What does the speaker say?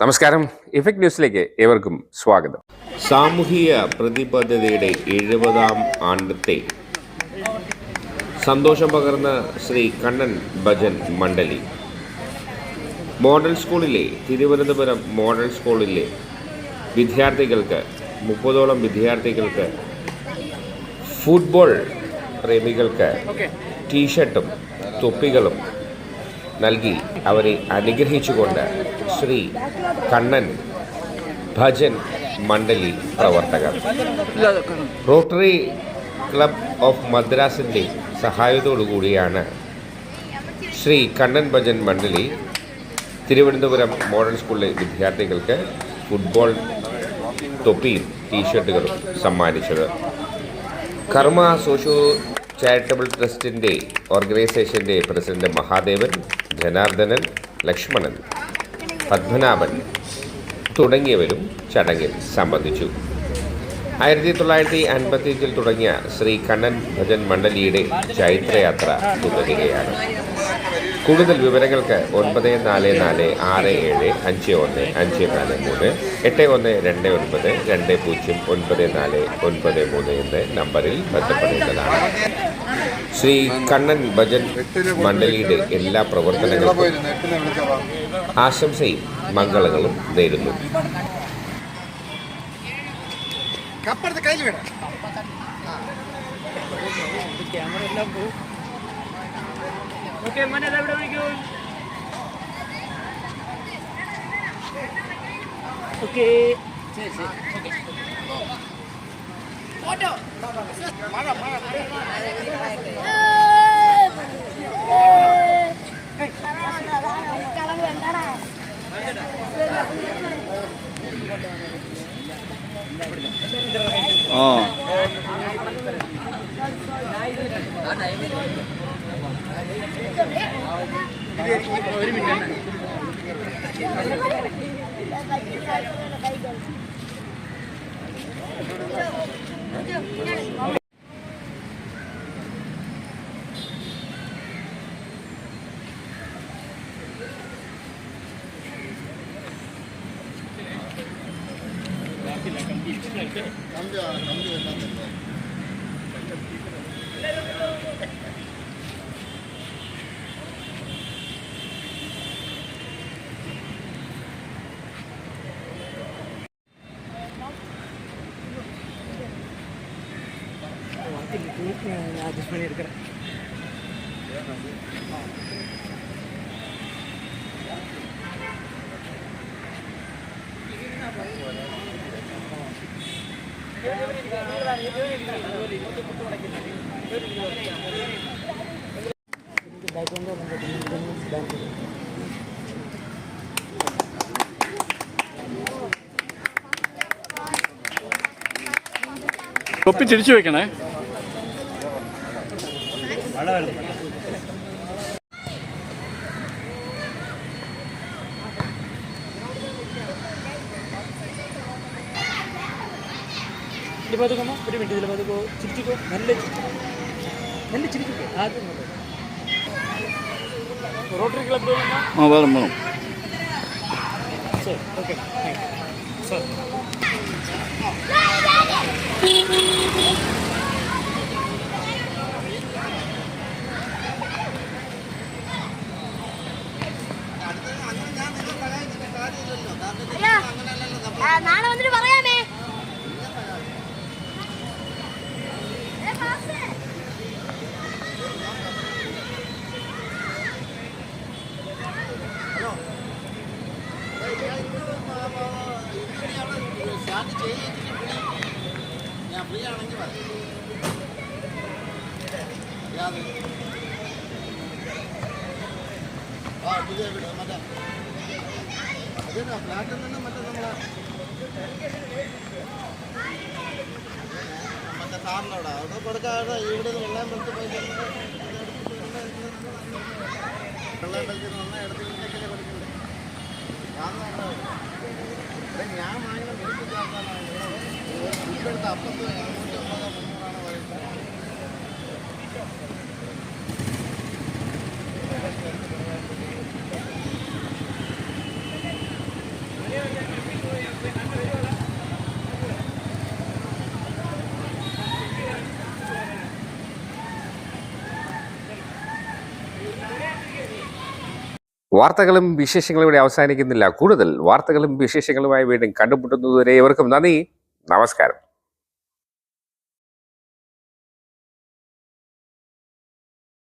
നമസ്കാരം. ഇഫക്ട് ന്യൂസിലേക്ക് ഏവർക്കും സ്വാഗതം. സാമൂഹിക പ്രതിബദ്ധതയുടെ 70-ാം ആണ്ടത്തെ സന്തോഷം പകർന്ന ശ്രീ കണ്ണൻ ഭജൻ മണ്ഡലി മോഡൽ സ്കൂളിലെ തിരുവനന്തപുരം മോഡൽ സ്കൂളിലെ വിദ്യാർത്ഥികൾക്ക് 30ഓളം വിദ്യാർത്ഥികൾക്ക് ഫുട്ബോൾ പ്രേമികൾക്ക് ടീഷർട്ടും തൊപ്പികളും നൽകി അവരെ അനുഗ്രഹിച്ചുകൊണ്ട് ശ്രീ കണ്ണൻ ഭജൻ മണ്ഡലി പ്രവർത്തകർ റോട്ടറി ക്ലബ് ഓഫ് മദ്രാസിൻ്റെ സഹായത്തോടുകൂടിയാണ് ശ്രീ കണ്ണൻ ഭജൻ മണ്ഡലി തിരുവനന്തപുരം മോഡൽ സ്കൂളിലെ വിദ്യാർത്ഥികൾക്ക് ഫുട്ബോൾ തൊപ്പിയും ടീഷർട്ടുകളും സമ്മാനിച്ചത്. കർമ്മ സോഷ്യോ ചാരിറ്റബിൾ ട്രസ്റ്റിൻ്റെ ഓർഗനൈസേഷൻ്റെ പ്രസിഡന്റ് മഹാദേവൻ, ജനാർദ്ദനൻ, ലക്ഷ്മണൻ, പത്മനാഭൻ തുടങ്ങിയവരും ചടങ്ങിൽ സംബന്ധിച്ചു. 1955 തുടങ്ങിയ ശ്രീ കണ്ണൻ ഭജൻ മണ്ഡലിയുടെ ചൈത്രയാത്ര തുടരുകയാണ്. കൂടുതൽ വിവരങ്ങൾക്ക് 9446751543 8129209493 എന്ന നമ്പറിൽ ബന്ധപ്പെടേണ്ടതാണ്. ശ്രീ കണ്ണൻ ഭജൻ മണ്ഡലിയുടെ എല്ലാ പ്രവർത്തനങ്ങൾക്കും ആശംസയും മംഗളങ്ങളും നേരുന്നു. തൊപ്പി തിരിച്ചു വെക്കണേ. ഒരു മിനിറ്റ് ഇതിൽ പതുക്കോ, ചിരിക്കോ, നല്ല ചിരിക്കോ. ആദ്യം റോട്ടറി ക്ലബ് വേണം. Sir okay sir. നാളെ വന്നിട്ട് പറയാമേ. ഞാൻ ഫ്രീ ആണെങ്കിൽ പുതിയ വീട് മറ്റേ ഫ്ലാറ്റിൽ നിന്നും മറ്റേ മറ്റേ സാറിനോടാ അത് കൊടുക്കാതെ ഇവിടെ നിന്ന് വെള്ളം വെളുത്ത് പോയി വെള്ളം വെളുത്ത് നന്നായി എടുത്തിട്ടുണ്ടെങ്കിലേ കൊടുക്കുന്നത്. ഞാൻ വാങ്ങുന്ന മിൽക്ക് ചാർജാണ് ഇപ്പോഴത്തെ 50 350 300 പറയുന്നത്. വാർത്തകളും വിശേഷങ്ങളും ഇവിടെ അവസാനിക്കുന്നില്ല. കൂടുതൽ വാർത്തകളും വിശേഷങ്ങളുമായി വീണ്ടും കണ്ടുമുട്ടുന്നതുവരെ ഏവർക്കും നന്ദി, നമസ്കാരം.